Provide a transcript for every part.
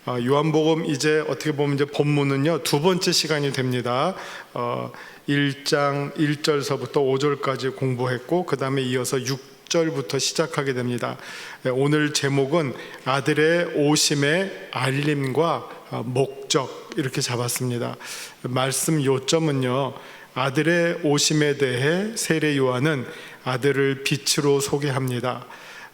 요한복음 이제 어떻게 보면 이제 본문은요 두 번째 시간이 됩니다. 1장 1절서부터 5절까지 공부했고 그 다음에 이어서 6절부터 시작하게 됩니다. 오늘 제목은 아들의 오심의 알림과 목적 이렇게 잡았습니다. 말씀 요점은요, 아들의 오심에 대해 세례 요한은 아들을 빛으로 소개합니다.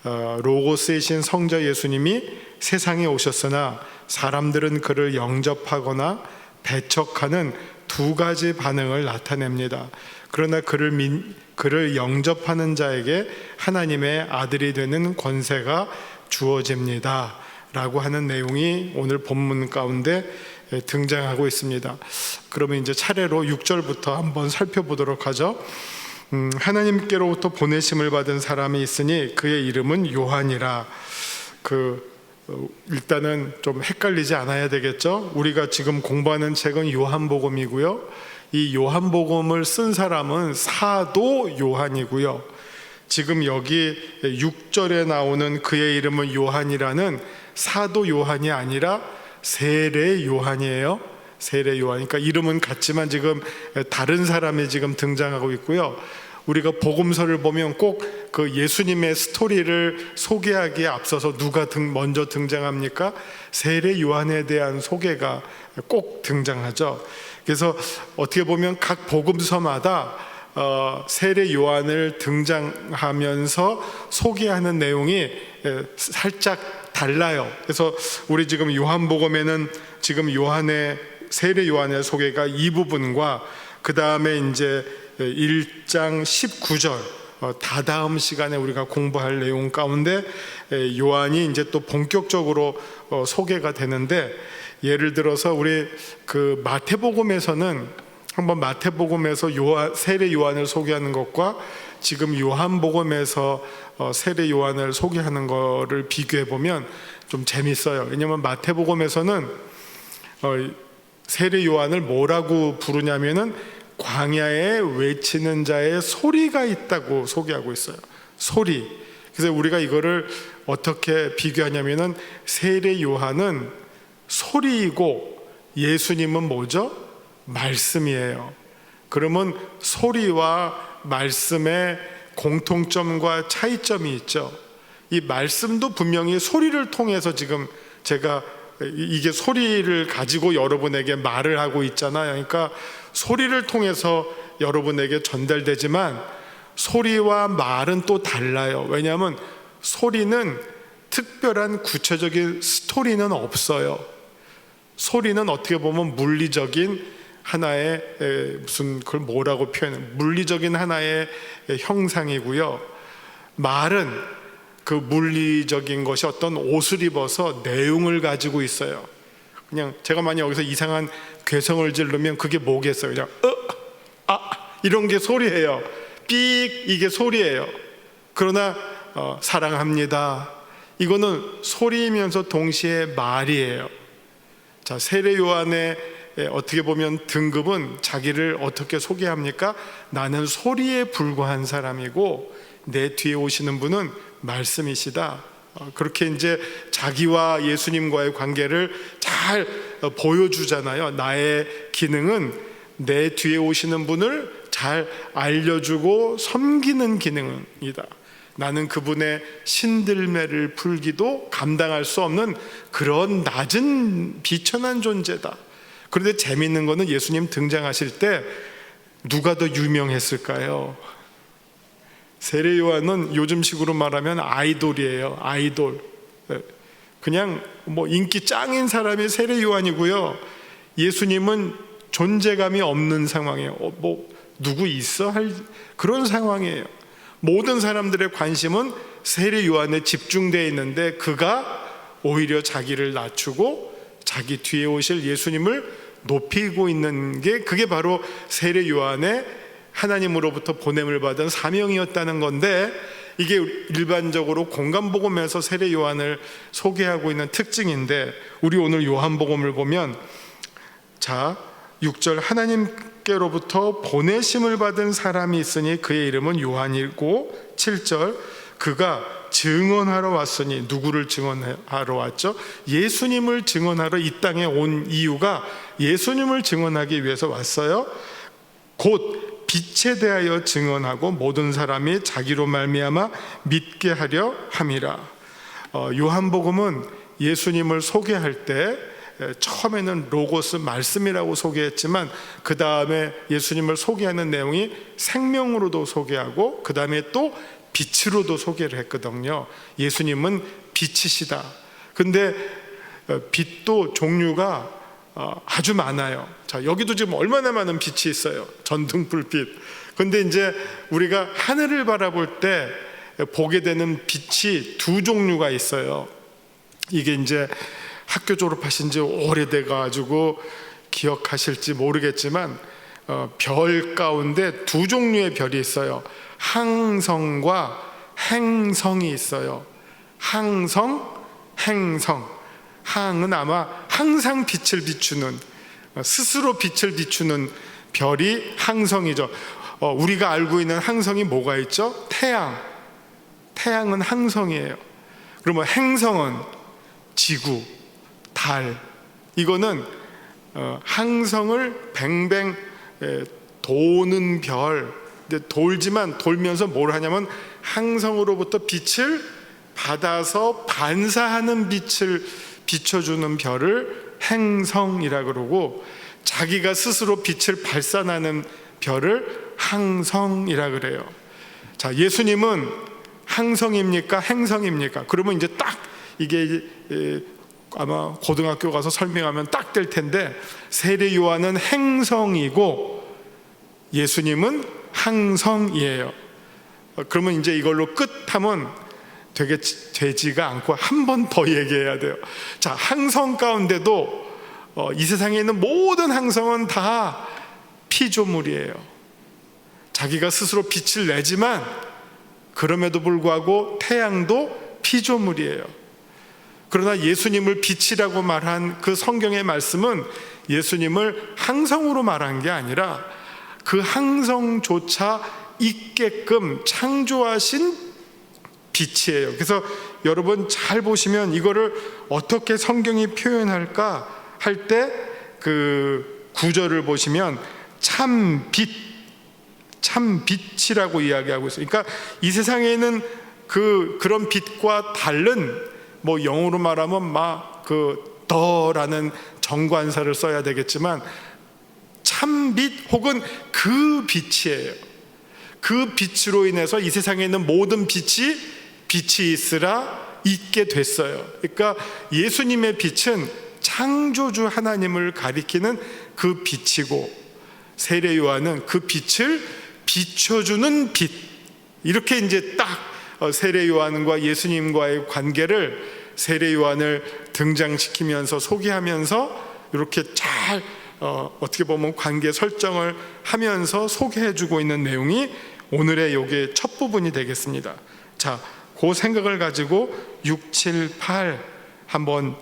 로고스이신 성자 예수님이 세상에 오셨으나 사람들은 그를 영접하거나 배척하는 두 가지 반응을 나타냅니다. 그러나 그를 영접하는 자에게 하나님의 아들이 되는 권세가 주어집니다 라고 하는 내용이 오늘 본문 가운데 등장하고 있습니다. 그러면 이제 차례로 6절부터 한번 살펴보도록 하죠. 하나님께로부터 보내심을 받은 사람이 있으니 그의 이름은 요한이라. 일단은 좀 헷갈리지 않아야 되겠죠. 우리가 지금 공부하는 책은 요한복음이고요, 이 요한복음을 쓴 사람은 사도 요한이고요, 지금 여기 6절에 나오는 그의 이름은 요한이라는 사도 요한이 아니라 세례 요한이에요. 세례 요한. 그러니까 이름은 같지만 지금 다른 사람이 지금 등장하고 있고요. 우리가 복음서를 보면 꼭 그 예수님의 스토리를 소개하기에 앞서서 누가 먼저 등장합니까? 세례 요한에 대한 소개가 꼭 등장하죠. 그래서 어떻게 보면 각 복음서마다 세례 요한을 등장하면서 소개하는 내용이 살짝 달라요. 그래서 우리 지금 요한복음에는 지금 세례 요한의 소개가 이 부분과 그 다음에 이제 1장 19절 다다음 시간에 우리가 공부할 내용 가운데 요한이 이제 또 본격적으로 소개가 되는데, 예를 들어서 우리 그 마태복음에서는 한번 마태복음에서 세례 요한을 소개하는 것과 지금 요한복음에서 세례 요한을 소개하는 거를 비교해 보면 좀 재밌어요. 왜냐하면 마태복음에서는 세례 요한을 뭐라고 부르냐면은 광야에 외치는 자의 소리가 있다고 소개하고 있어요. 소리. 그래서 우리가 이거를 어떻게 비교하냐면은 세례 요한은 소리이고 예수님은 뭐죠? 말씀이에요. 그러면 소리와 말씀의 공통점과 차이점이 있죠. 이 말씀도 분명히 소리를 통해서 지금 제가 이게 소리를 가지고 여러분에게 말을 하고 있잖아요. 그러니까 소리를 통해서 여러분에게 전달되지만 소리와 말은 또 달라요. 왜냐하면 소리는 특별한 구체적인 스토리는 없어요. 소리는 어떻게 보면 물리적인 하나의 그걸 뭐라고 표현해? 물리적인 하나의 형상이고요. 말은 그 물리적인 것이 어떤 옷을 입어서 내용을 가지고 있어요. 그냥 제가 만약 여기서 이상한 괴성을 지르면 그게 뭐겠어요? 그냥 이런 게 소리예요. 삑, 이게 소리예요. 그러나 사랑합니다, 이거는 소리이면서 동시에 말이에요. 자, 세례 요한의 어떻게 보면 등급은 자기를 어떻게 소개합니까? 나는 소리에 불과한 사람이고 내 뒤에 오시는 분은 말씀이시다. 그렇게 이제 자기와 예수님과의 관계를 잘 보여주잖아요. 나의 기능은 내 뒤에 오시는 분을 잘 알려주고 섬기는 기능이다. 나는 그분의 신들매를 풀기도 감당할 수 없는 그런 낮은 비천한 존재다. 그런데 재미있는 거는 예수님 등장하실 때 누가 더 유명했을까요? 세례 요한은 요즘식으로 말하면 아이돌이에요. 아이돌. 그냥 뭐 인기 짱인 사람이 세례 요한이고요, 예수님은 존재감이 없는 상황이에요. 뭐 누구 있어? 할 그런 상황이에요. 모든 사람들의 관심은 세례 요한에 집중되어 있는데 그가 오히려 자기를 낮추고 자기 뒤에 오실 예수님을 높이고 있는 게, 그게 바로 세례 요한의 하나님으로부터 보냄을 받은 사명이었다는 건데, 이게 일반적으로 공간복음에서 세례 요한을 소개하고 있는 특징인데, 우리 오늘 요한복음을 보면, 자 6절 하나님께로부터 보내심을 받은 사람이 있으니 그의 이름은 요한이고, 7절 그가 증언하러 왔으니, 누구를 증언하러 왔죠? 예수님을 증언하러 이 땅에 온 이유가 예수님을 증언하기 위해서 왔어요. 곧 빛에 대하여 증언하고 모든 사람이 자기로 말미암아 믿게 하려 함이라. 요한복음은 예수님을 소개할 때 처음에는 로고스 말씀이라고 소개했지만 그 다음에 예수님을 소개하는 내용이 생명으로도 소개하고 그 다음에 또 빛으로도 소개를 했거든요. 예수님은 빛이시다. 근데 빛도 종류가 아주 많아요. 자, 여기도 지금 얼마나 많은 빛이 있어요. 전등불빛. 근데 이제 우리가 하늘을 바라볼 때 보게 되는 빛이 두 종류가 있어요. 이게 이제 학교 졸업하신 지 오래돼 가지고 기억하실지 모르겠지만 별 가운데 두 종류의 별이 있어요. 항성과 행성이 있어요. 항성, 행성. 항은 아마 항상 빛을 비추는, 스스로 빛을 비추는 별이 항성이죠. 우리가 알고 있는 항성이 뭐가 있죠? 태양. 태양은 항성이에요. 그러면 행성은 지구, 달. 이거는 항성을 뱅뱅 도는 별. 돌지만 돌면서 뭘 하냐면 항성으로부터 빛을 받아서 반사하는 빛을 비춰주는 별을 행성이라 그러고, 자기가 스스로 빛을 발산하는 별을 항성이라 그래요. 자, 예수님은 항성입니까? 행성입니까? 그러면 이제 딱 이게 아마 고등학교 가서 설명하면 딱 될 텐데, 세례 요한은 행성이고 예수님은 항성이에요. 그러면 이제 이걸로 끝하면 되지가 않고 한 번 더 얘기해야 돼요. 자, 항성 가운데도 이 세상에 있는 모든 항성은 다 피조물이에요. 자기가 스스로 빛을 내지만 그럼에도 불구하고 태양도 피조물이에요. 그러나 예수님을 빛이라고 말한 그 성경의 말씀은 예수님을 항성으로 말한 게 아니라 그 항성조차 있게끔 창조하신 빛이에요. 그래서 여러분 잘 보시면 이거를 어떻게 성경이 표현할까 할 때 그 구절을 보시면 참빛, 참빛이라고 이야기하고 있어요. 그러니까 이 세상에 있는 그런 빛과 다른, 뭐 영어로 말하면 막 더라는 정관사를 써야 되겠지만 참빛 혹은 그 빛이에요. 그 빛으로 인해서 이 세상에 있는 모든 빛이 있으라 있게 됐어요. 그러니까 예수님의 빛은 창조주 하나님을 가리키는 그 빛이고, 세례 요한은 그 빛을 비춰주는 빛. 이렇게 이제 딱 세례 요한과 예수님과의 관계를 세례 요한을 등장시키면서 소개하면서 이렇게 잘 어떻게 보면 관계 설정을 하면서 소개해주고 있는 내용이 오늘의 요게 첫 부분이 되겠습니다. 자, 그 생각을 가지고 6, 7, 8 한번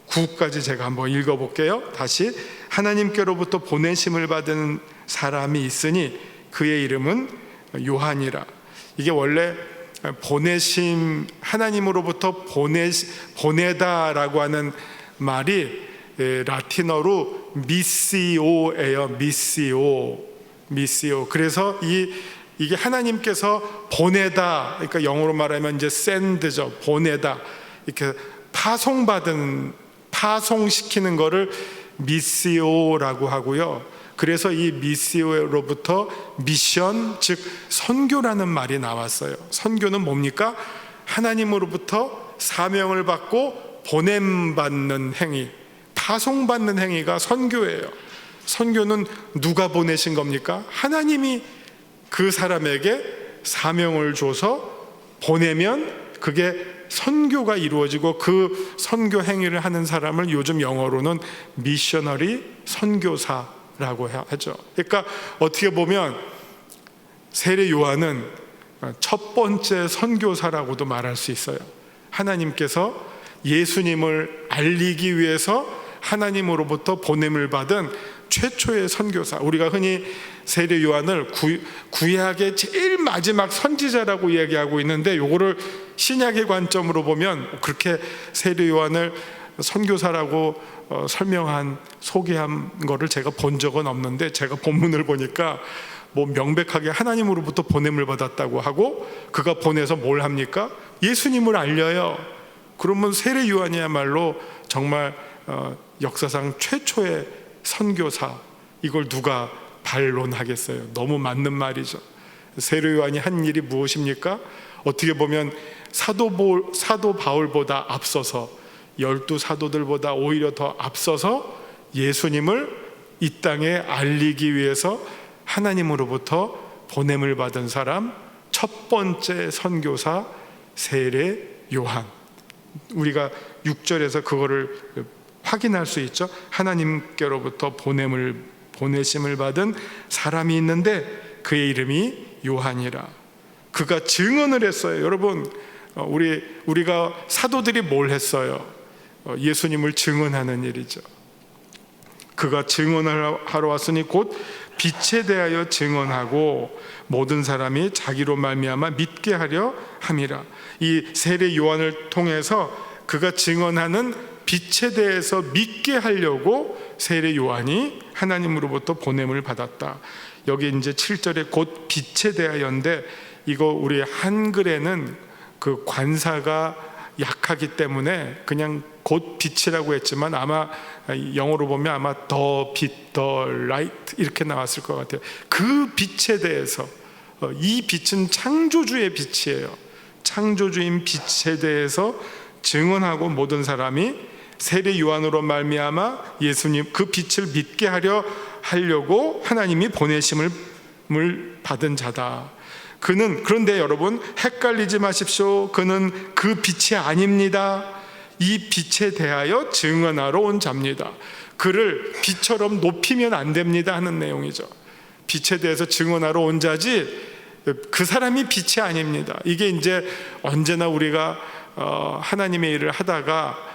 9까지 제가 한번 읽어볼게요. 다시. 하나님께로부터 보내심을 받은 사람이 있으니 그의 이름은 요한이라. 이게 원래 보내심, 하나님으로부터 보내다라고 하는 말이 라틴어로 미시오예요. 미시오. 그래서 이게 하나님께서 보내다, 그러니까 영어로 말하면 이제 send죠. 보내다. 이렇게 파송시키는 거를 미시오라고 하고요. 그래서 이 미시오로부터 미션, 즉 선교라는 말이 나왔어요. 선교는 뭡니까? 하나님으로부터 사명을 받고 보냄받는 행위, 파송받는 행위가 선교예요. 선교는 누가 보내신 겁니까? 하나님이 그 사람에게 사명을 줘서 보내면 그게 선교가 이루어지고, 그 선교 행위를 하는 사람을 요즘 영어로는 미셔너리, 선교사라고 하죠. 그러니까 어떻게 보면 세례 요한은 첫 번째 선교사라고도 말할 수 있어요. 하나님께서 예수님을 알리기 위해서 하나님으로부터 보냄을 받은 최초의 선교사, 우리가 흔히 세례 요한을 구약의 제일 마지막 선지자라고 이야기하고 있는데, 요거를 신약의 관점으로 보면 그렇게 세례 요한을 선교사라고 소개한 거를 제가 본 적은 없는데, 제가 본문을 보니까 뭐 명백하게 하나님으로부터 보냄을 받았다고 하고, 그가 보내서 뭘 합니까? 예수님을 알려요. 그러면 세례 요한이야말로 정말 역사상 최초의 선교사, 이걸 누가 반론하겠어요? 너무 맞는 말이죠. 세례 요한이 한 일이 무엇입니까? 어떻게 보면 사도 바울보다 앞서서, 12사도들보다 오히려 더 앞서서 예수님을 이 땅에 알리기 위해서 하나님으로부터 보냄을 받은 사람, 첫 번째 선교사 세례 요한. 우리가 6절에서 그거를 확인할 수 있죠. 하나님께로부터 보내심을 받은 사람이 있는데 그의 이름이 요한이라. 그가 증언을 했어요. 여러분, 우리가 사도들이 뭘 했어요? 예수님을 증언하는 일이죠. 그가 증언을 하러 왔으니 곧 빛에 대하여 증언하고 모든 사람이 자기로 말미암아 믿게 하려 함이라. 이 세례 요한을 통해서 그가 증언하는 빛에 대해서 믿게 하려고 세례 요한이 하나님으로부터 보냄을 받았다. 여기 이제 7절에 곧 빛에 대하여인데, 이거 우리 한글에는 그 관사가 약하기 때문에 그냥 곧 빛이라고 했지만, 아마 영어로 보면 아마 더 빛, 더 라이트 이렇게 나왔을 것 같아요. 그 빛에 대해서, 이 빛은 창조주의 빛이에요. 창조주인 빛에 대해서 증언하고 모든 사람이 세례 요한으로 말미암아 예수님 그 빛을 믿게 하려고 하나님이 보내심을 받은 자다. 그런데 여러분, 헷갈리지 마십시오. 그는 그 빛이 아닙니다. 이 빛에 대하여 증언하러 온 자입니다. 그를 빛처럼 높이면 안 됩니다 하는 내용이죠. 빛에 대해서 증언하러 온 자지 그 사람이 빛이 아닙니다. 이게 이제 언제나 우리가 하나님의 일을 하다가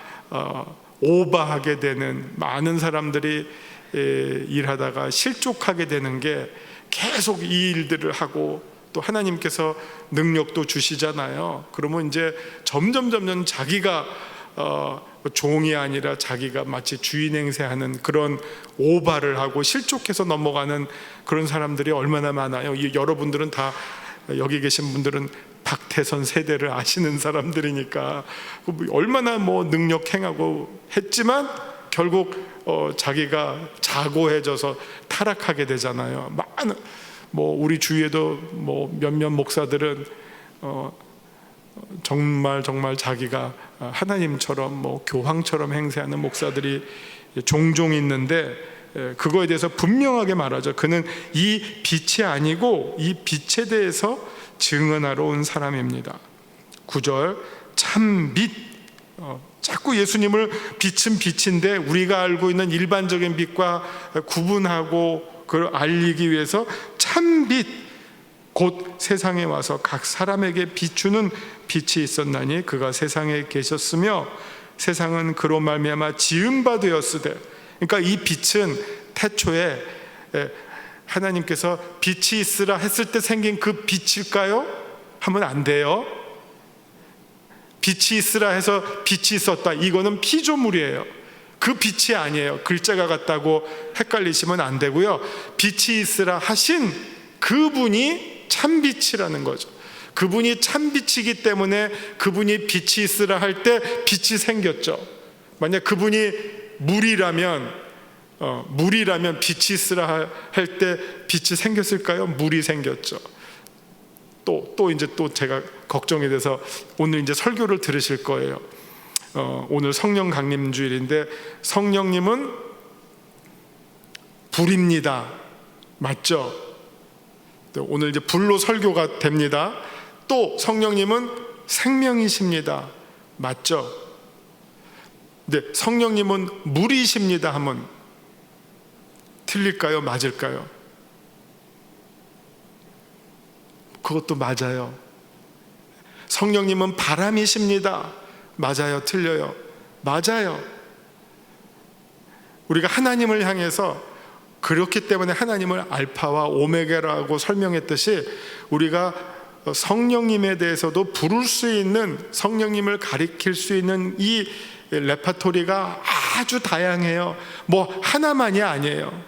오버하게 되는, 많은 사람들이 일하다가 실족하게 되는 게, 계속 이 일들을 하고 또 하나님께서 능력도 주시잖아요. 그러면 이제 점점 자기가 종이 아니라 자기가 마치 주인 행세하는 그런 오바를 하고 실족해서 넘어가는 그런 사람들이 얼마나 많아요. 여러분들은 다, 여기 계신 분들은 박태선 세대를 아시는 사람들이니까 얼마나 능력 행하고 했지만 결국 자기가 자고해져서 타락하게 되잖아요. 많은 우리 주위에도 몇몇 목사들은 정말 자기가 하나님처럼 교황처럼 행세하는 목사들이 종종 있는데, 그거에 대해서 분명하게 말하죠. 그는 이 빛이 아니고 이 빛에 대해서 증언하러 온 사람입니다. 9절, 참 빛. 자꾸 예수님을 빛은 빛인데 우리가 알고 있는 일반적인 빛과 구분하고 그걸 알리기 위해서 참 빛, 곧 세상에 와서 각 사람에게 비추는 빛이 있었나니 그가 세상에 계셨으며 세상은 그로 말미암아 지은 바 되었으되. 그러니까 이 빛은 태초에 하나님께서 빛이 있으라 했을 때 생긴 그 빛일까요? 하면 안 돼요. 빛이 있으라 해서 빛이 있었다, 이거는 피조물이에요. 그 빛이 아니에요. 글자가 같다고 헷갈리시면 안 되고요. 빛이 있으라 하신 그분이 참빛이라는 거죠. 그분이 참빛이기 때문에 그분이 빛이 있으라 할 때 빛이 생겼죠. 만약 그분이 물이라면 빛이 있으라 할 때 빛이 생겼을까요? 물이 생겼죠. 또 제가 걱정이 돼서 오늘 이제 설교를 들으실 거예요. 오늘 성령 강림 주일인데, 성령님은 불입니다. 맞죠? 오늘 이제 불로 설교가 됩니다. 또 성령님은 생명이십니다. 맞죠? 근데 성령님은 물이십니다 하면 틀릴까요? 맞을까요? 그것도 맞아요. 성령님은 바람이십니다. 맞아요? 틀려요? 맞아요. 우리가 하나님을 향해서 그렇기 때문에 하나님을 알파와 오메가라고 설명했듯이 우리가 성령님에 대해서도 부를 수 있는, 성령님을 가리킬 수 있는 이 레파토리가 아주 다양해요. 뭐 하나만이 아니에요.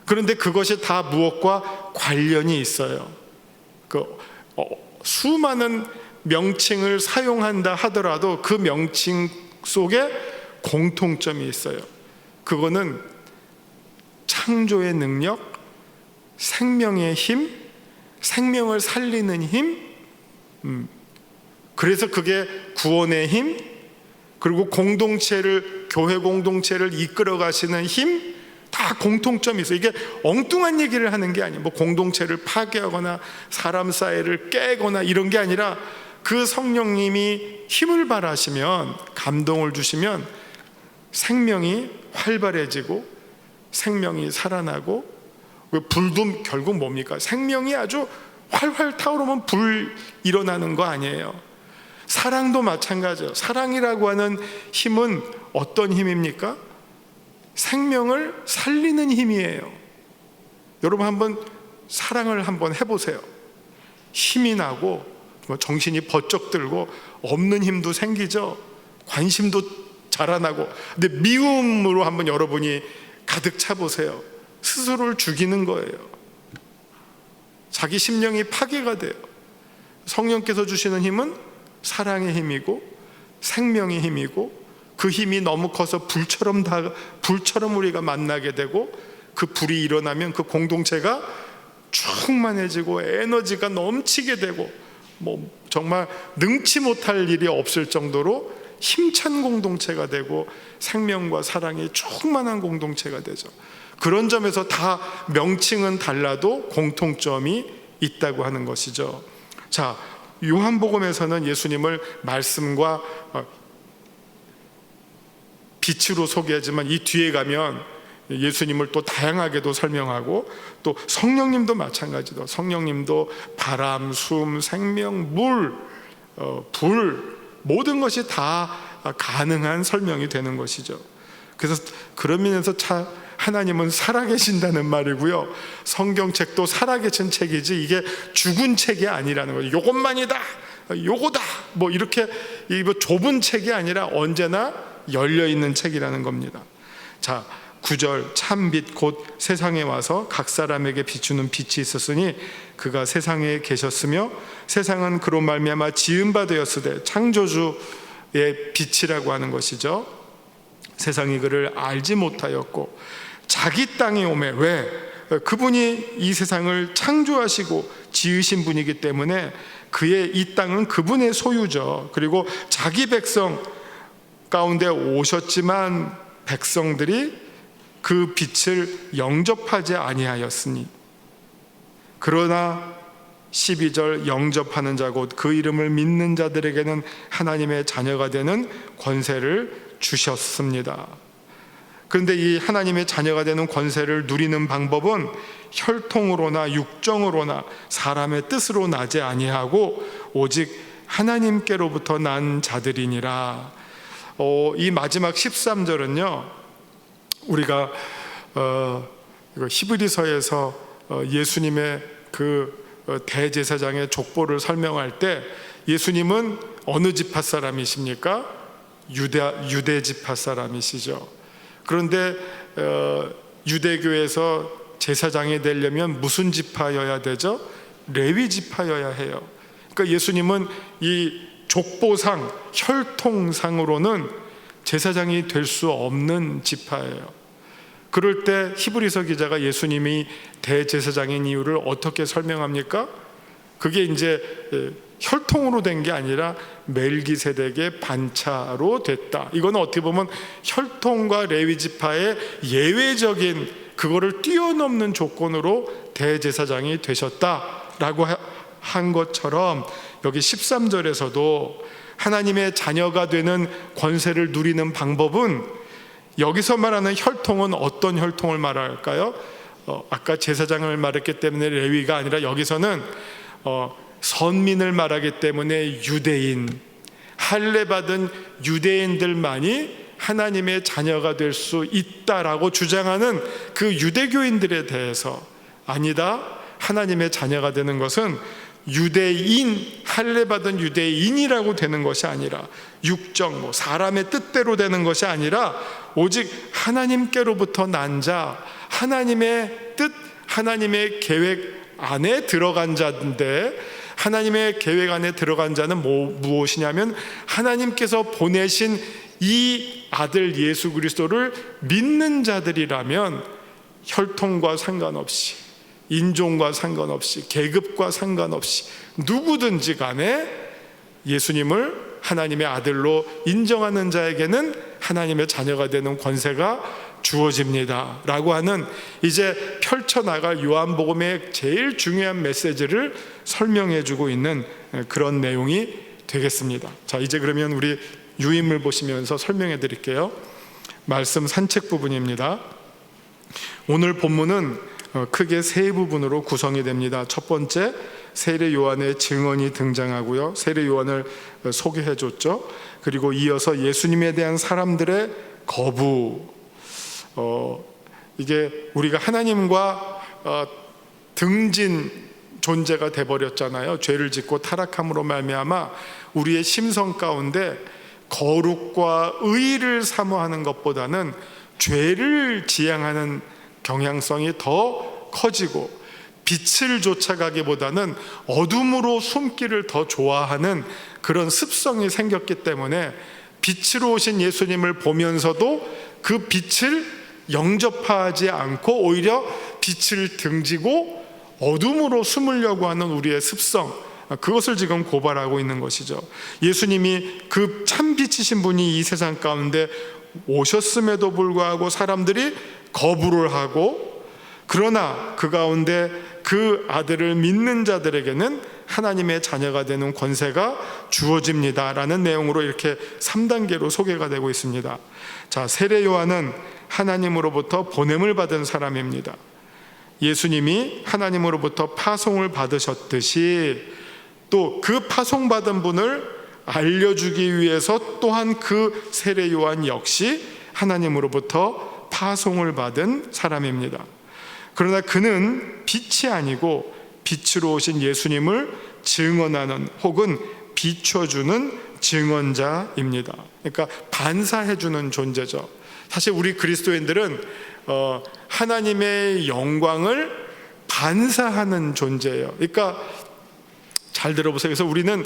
그런데 그것이 다 무엇과 관련이 있어요. 수많은 명칭을 사용한다 하더라도 그 명칭 속에 공통점이 있어요. 그거는 창조의 능력, 생명의 힘, 생명을 살리는 힘, 그래서 그게 구원의 힘, 그리고 공동체를, 교회 공동체를 이끌어 가시는 힘, 다 공통점이 있어요. 이게 엉뚱한 얘기를 하는 게 아니에요. 뭐 공동체를 파괴하거나 사람 사이를 깨거나 이런 게 아니라 그 성령님이 힘을 발하시면, 감동을 주시면 생명이 활발해지고 생명이 살아나고, 불도 결국 뭡니까? 생명이 아주 활활 타오르면 불 일어나는 거 아니에요. 사랑도 마찬가지예요. 사랑이라고 하는 힘은 어떤 힘입니까? 생명을 살리는 힘이에요. 여러분 한번 사랑을 한번 해보세요. 힘이 나고 정신이 번쩍 들고 없는 힘도 생기죠. 관심도 자라나고. 근데 미움으로 한번 여러분이 가득 차보세요. 스스로를 죽이는 거예요. 자기 심령이 파괴가 돼요. 성령께서 주시는 힘은 사랑의 힘이고 생명의 힘이고, 그 힘이 너무 커서 불처럼 우리가 만나게 되고, 그 불이 일어나면 그 공동체가 충만해지고 에너지가 넘치게 되고, 뭐 정말 능치 못할 일이 없을 정도로 힘찬 공동체가 되고 생명과 사랑이 충만한 공동체가 되죠. 그런 점에서 다 명칭은 달라도 공통점이 있다고 하는 것이죠. 자, 요한복음에서는 예수님을 말씀과 빛으로 소개하지만 이 뒤에 가면 예수님을 또 다양하게도 설명하고, 또 성령님도 마찬가지로 성령님도 바람, 숨, 생명, 물, 불, 모든 것이 다 가능한 설명이 되는 것이죠. 그래서 그런 면에서 하나님은 살아계신다는 말이고요, 성경책도 살아계신 책이지 이게 죽은 책이 아니라는 거죠. 요것만이다, 요거다, 뭐 이렇게 뭐 좁은 책이 아니라 언제나 열려있는 책이라는 겁니다. 자, 9절, 참빛 곧 세상에 와서 각 사람에게 비추는 빛이 있었으니 그가 세상에 계셨으며 세상은 그로 말미암아 지은 바 되었으되, 창조주의 빛이라고 하는 것이죠. 세상이 그를 알지 못하였고 자기 땅에 오매, 왜? 그분이 이 세상을 창조하시고 지으신 분이기 때문에 그의 이 땅은 그분의 소유죠. 그리고 자기 백성 가운데 오셨지만 백성들이 그 빛을 영접하지 아니하였으니, 그러나 12절, 영접하는 자 곧 그 이름을 믿는 자들에게는 하나님의 자녀가 되는 권세를 주셨습니다. 그런데 이 하나님의 자녀가 되는 권세를 누리는 방법은 혈통으로나 육정으로나 사람의 뜻으로 나지 아니하고 오직 하나님께로부터 난 자들이니라. 이 마지막 13절은요, 우리가 히브리서에서 예수님의 그 대제사장의 족보를 설명할 때 예수님은 어느 지파 사람이십니까? 유대 지파 사람이시죠. 그런데 유대교에서 제사장이 되려면 무슨 지파여야 되죠? 레위 지파여야 해요. 그러니까 예수님은 이 족보상, 혈통상으로는 제사장이 될 수 없는 지파예요. 그럴 때 히브리서 기자가 예수님이 대제사장인 이유를 어떻게 설명합니까? 그게 이제 혈통으로 된 게 아니라 멜기세덱의 반차로 됐다. 이건 어떻게 보면 혈통과 레위 지파의 예외적인, 그거를 뛰어넘는 조건으로 대제사장이 되셨다라고 한 것처럼, 여기 13절에서도 하나님의 자녀가 되는 권세를 누리는 방법은, 여기서 말하는 혈통은 어떤 혈통을 말할까요? 아까 제사장을 말했기 때문에 레위가 아니라 여기서는 선민을 말하기 때문에 유대인, 할례 받은 유대인들만이 하나님의 자녀가 될 수 있다라고 주장하는 그 유대교인들에 대해서 아니다, 하나님의 자녀가 되는 것은 유대인, 할례받은 유대인이라고 되는 것이 아니라 육정, 사람의 뜻대로 되는 것이 아니라 오직 하나님께로부터 난 자, 하나님의 뜻, 하나님의 계획 안에 들어간 자인데, 하나님의 계획 안에 들어간 자는 무엇이냐면 하나님께서 보내신 이 아들 예수 그리스도를 믿는 자들이라면 혈통과 상관없이, 인종과 상관없이, 계급과 상관없이 누구든지 간에 예수님을 하나님의 아들로 인정하는 자에게는 하나님의 자녀가 되는 권세가 주어집니다 라고 하는, 이제 펼쳐나갈 요한복음의 제일 중요한 메시지를 설명해 주고 있는 그런 내용이 되겠습니다. 자, 이제 그러면 우리 유인물 보시면서 설명해 드릴게요. 말씀 산책 부분입니다. 오늘 본문은 크게 세 부분으로 구성이 됩니다. 첫 번째, 세례 요한의 증언이 등장하고요, 세례 요한을 소개해 줬죠. 그리고 이어서 예수님에 대한 사람들의 거부, 이게 우리가 하나님과 등진 존재가 돼버렸잖아요. 죄를 짓고 타락함으로 말미암아 우리의 심성 가운데 거룩과 의를 사모하는 것보다는 죄를 지향하는 경향성이 더 커지고, 빛을 쫓아가기보다는 어둠으로 숨기를 더 좋아하는 그런 습성이 생겼기 때문에 빛으로 오신 예수님을 보면서도 그 빛을 영접하지 않고 오히려 빛을 등지고 어둠으로 숨으려고 하는 우리의 습성, 그것을 지금 고발하고 있는 것이죠. 예수님이 그 참빛이신 분이 이 세상 가운데 오셨음에도 불구하고 사람들이 거부를 하고, 그러나 그 가운데 그 아들을 믿는 자들에게는 하나님의 자녀가 되는 권세가 주어집니다 라는 내용으로 이렇게 3단계로 소개가 되고 있습니다. 자, 세례 요한은 하나님으로부터 보냄을 받은 사람입니다. 예수님이 하나님으로부터 파송을 받으셨듯이 또 그 파송받은 분을 알려주기 위해서 또한 그 세례 요한 역시 하나님으로부터 파송을 받은 사람입니다. 그러나 그는 빛이 아니고 빛으로 오신 예수님을 증언하는 혹은 비춰주는 증언자입니다. 그러니까 반사해주는 존재죠. 사실 우리 그리스도인들은 하나님의 영광을 반사하는 존재예요. 그러니까 잘 들어보세요. 그래서 우리는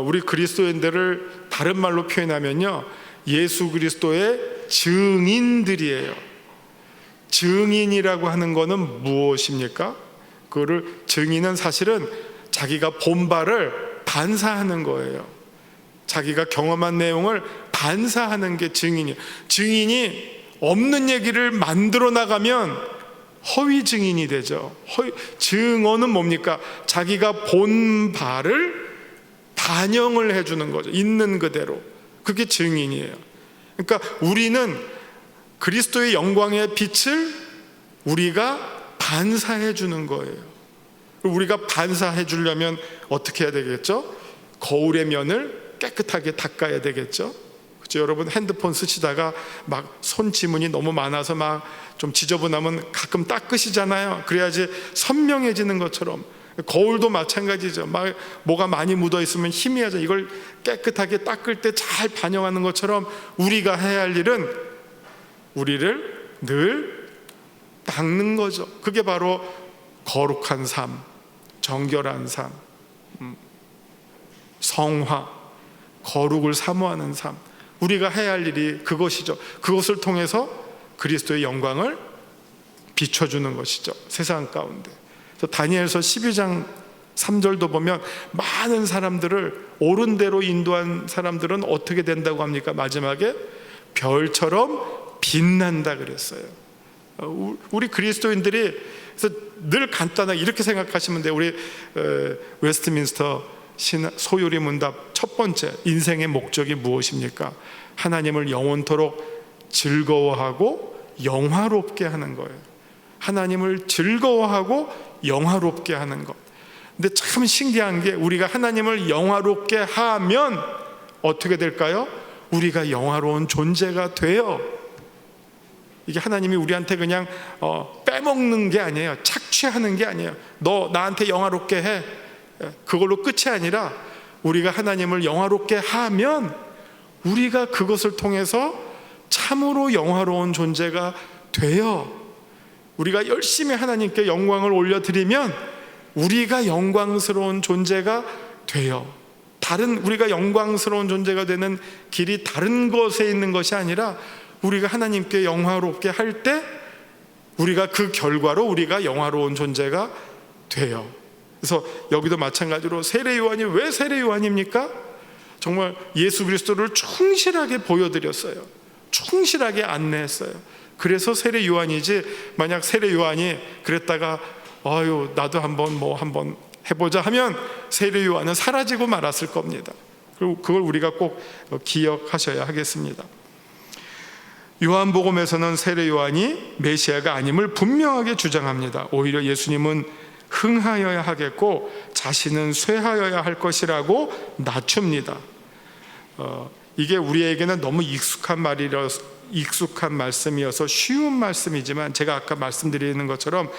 우리 그리스도인들을 다른 말로 표현하면요, 예수 그리스도의 증인들이에요. 증인이라고 하는 것은 무엇입니까? 그거를, 증인은 사실은 자기가 본 바를 반사하는 거예요. 자기가 경험한 내용을 반사하는 게 증인이에요. 증인이 없는 얘기를 만들어 나가면 허위 증인이 되죠. 증언은 뭡니까? 자기가 본 바를 반영을 해주는 거죠. 있는 그대로. 그게 증인이에요. 그러니까 우리는 그리스도의 영광의 빛을 우리가 반사해 주는 거예요. 우리가 반사해 주려면 어떻게 해야 되겠죠? 거울의 면을 깨끗하게 닦아야 되겠죠? 그렇죠? 여러분 핸드폰 쓰시다가 막 손 지문이 너무 많아서 막 좀 지저분하면 가끔 닦으시잖아요. 그래야지 선명해지는 것처럼 거울도 마찬가지죠. 막 뭐가 많이 묻어 있으면 희미하죠. 이걸 깨끗하게 닦을 때 잘 반영하는 것처럼 우리가 해야 할 일은 우리를 늘 닦는 거죠. 그게 바로 거룩한 삶, 정결한 삶, 성화, 거룩을 사모하는 삶, 우리가 해야 할 일이 그것이죠. 그것을 통해서 그리스도의 영광을 비춰주는 것이죠, 세상 가운데. 그래서 다니엘서 12장 3절도 보면 많은 사람들을 옳은 대로 인도한 사람들은 어떻게 된다고 합니까? 마지막에 별처럼 빛난다 그랬어요. 우리 그리스도인들이, 그래서 늘 간단하게 이렇게 생각하시면 돼요. 우리 웨스트민스터 소요리 문답 첫 번째, 인생의 목적이 무엇입니까? 하나님을 영원토록 즐거워하고 영화롭게 하는 거예요. 하나님을 즐거워하고 영화롭게 하는 것. 근데 참 신기한 게, 우리가 하나님을 영화롭게 하면 어떻게 될까요? 우리가 영화로운 존재가 돼요. 이게 하나님이 우리한테 그냥 빼먹는 게 아니에요. 착취하는 게 아니에요. 너 나한테 영화롭게 해, 그걸로 끝이 아니라 우리가 하나님을 영화롭게 하면 우리가 그것을 통해서 참으로 영화로운 존재가 돼요. 우리가 열심히 하나님께 영광을 올려드리면 우리가 영광스러운 존재가 돼요. 우리가 영광스러운 존재가 되는 길이 다른 것에 있는 것이 아니라 우리가 하나님께 영화롭게 할 때 우리가 그 결과로 우리가 영화로운 존재가 돼요. 그래서 여기도 마찬가지로 세례 요한이 왜 세례 요한입니까? 정말 예수 그리스도를 충실하게 보여드렸어요. 충실하게 안내했어요. 그래서 세례 요한이지, 만약 세례 요한이 그랬다가 나도 한번 해보자 하면 세례 요한은 사라지고 말았을 겁니다. 그리고 그걸 우리가 꼭 기억하셔야 하겠습니다. 요한복음에서는 세례 요한이 메시아가 아님을 분명하게 주장합니다. 오히려 예수님은 흥하여야 하겠고 자신은 쇠하여야 할 것이라고 낮춥니다. 이게 우리에게는 너무 익숙한 말씀이어서 쉬운 말씀이지만, 제가 아까 말씀드리는 것처럼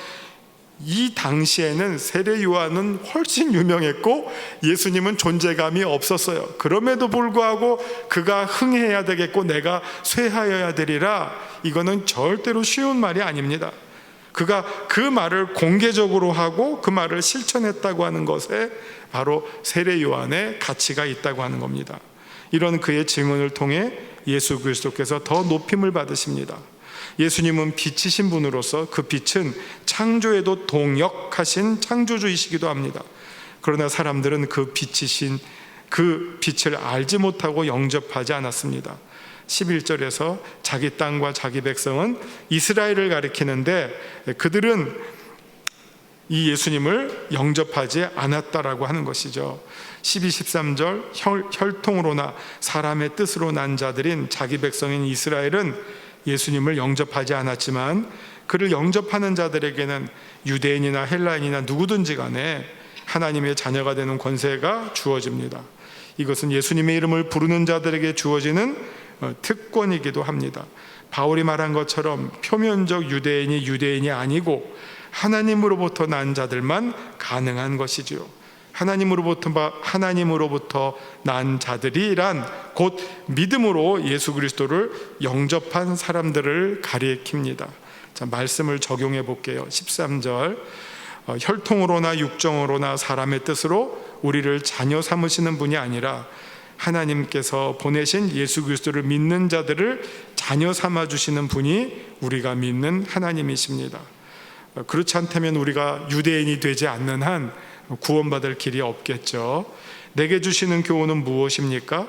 이 당시에는 세례 요한은 훨씬 유명했고 예수님은 존재감이 없었어요. 그럼에도 불구하고 그가 흥해야 되겠고 내가 쇠하여야 되리라, 이거는 절대로 쉬운 말이 아닙니다. 그가 그 말을 공개적으로 하고 그 말을 실천했다고 하는 것에 바로 세례 요한의 가치가 있다고 하는 겁니다. 이런 그의 증언을 통해 예수 그리스도께서 더 높임을 받으십니다. 예수님은 빛이신 분으로서 그 빛은 창조에도 동역하신 창조주이시기도 합니다. 그러나 사람들은 그 빛이신 그 빛을 알지 못하고 영접하지 않았습니다. 11절에서 자기 땅과 자기 백성은 이스라엘을 가리키는데 그들은 이 예수님을 영접하지 않았다라고 하는 것이죠. 12, 13절 혈통으로나 사람의 뜻으로 난 자들인 자기 백성인 이스라엘은 예수님을 영접하지 않았지만 그를 영접하는 자들에게는 유대인이나 헬라인이나 누구든지 간에 하나님의 자녀가 되는 권세가 주어집니다. 이것은 예수님의 이름을 부르는 자들에게 주어지는 특권이기도 합니다. 바울이 말한 것처럼 표면적 유대인이 아니고 하나님으로부터 난 자들만 가능한 것이지요. 하나님으로부터 난 자들이란 곧 믿음으로 예수 그리스도를 영접한 사람들을 가리킵니다. 자, 말씀을 적용해 볼게요. 13절 혈통으로나 육정으로나 사람의 뜻으로 우리를 자녀 삼으시는 분이 아니라 하나님께서 보내신 예수 그리스도를 믿는 자들을 자녀 삼아 주시는 분이 우리가 믿는 하나님이십니다. 그렇지 않다면 우리가 유대인이 되지 않는 한 구원받을 길이 없겠죠. 내게 주시는 교훈은 무엇입니까?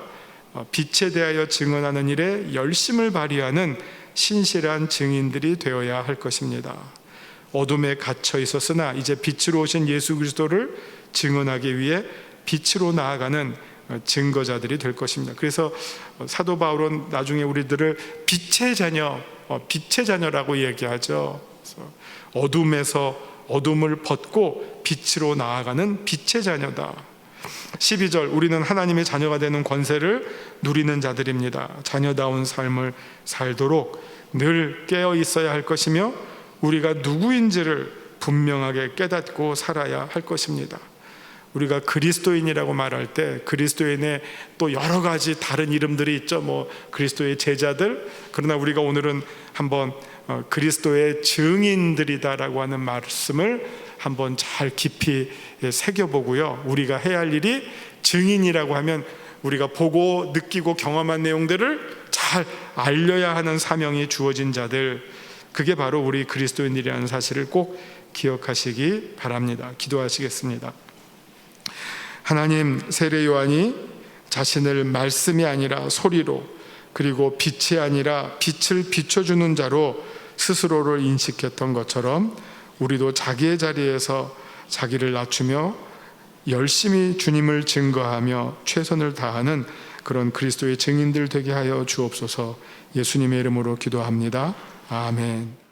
빛에 대하여 증언하는 일에 열심을 발휘하는 신실한 증인들이 되어야 할 것입니다. 어둠에 갇혀 있었으나 이제 빛으로 오신 예수 그리스도를 증언하기 위해 빛으로 나아가는 증거자들이 될 것입니다. 그래서 사도 바울은 나중에 우리들을 빛의 자녀라고 얘기하죠. 그래서 어둠에서 어둠을 벗고 빛으로 나아가는 빛의 자녀다. 12절 우리는 하나님의 자녀가 되는 권세를 누리는 자들입니다. 자녀다운 삶을 살도록 늘 깨어 있어야 할 것이며 우리가 누구인지를 분명하게 깨닫고 살아야 할 것입니다. 우리가 그리스도인이라고 말할 때 그리스도인의 또 여러 가지 다른 이름들이 있죠. 그리스도의 제자들. 그러나 우리가 오늘은 한번 그리스도의 증인들이다라고 하는 말씀을 한번 잘 깊이 새겨보고요. 우리가 해야 할 일이 증인이라고 하면 우리가 보고 느끼고 경험한 내용들을 잘 알려야 하는 사명이 주어진 자들, 그게 바로 우리 그리스도인들이라는 사실을 꼭 기억하시기 바랍니다. 기도하시겠습니다. 하나님, 세례 요한이 자신을 말씀이 아니라 소리로, 그리고 빛이 아니라 빛을 비춰주는 자로 스스로를 인식했던 것처럼 우리도 자기의 자리에서 자기를 낮추며 열심히 주님을 증거하며 최선을 다하는 그런 그리스도의 증인들 되게 하여 주옵소서. 예수님의 이름으로 기도합니다. 아멘.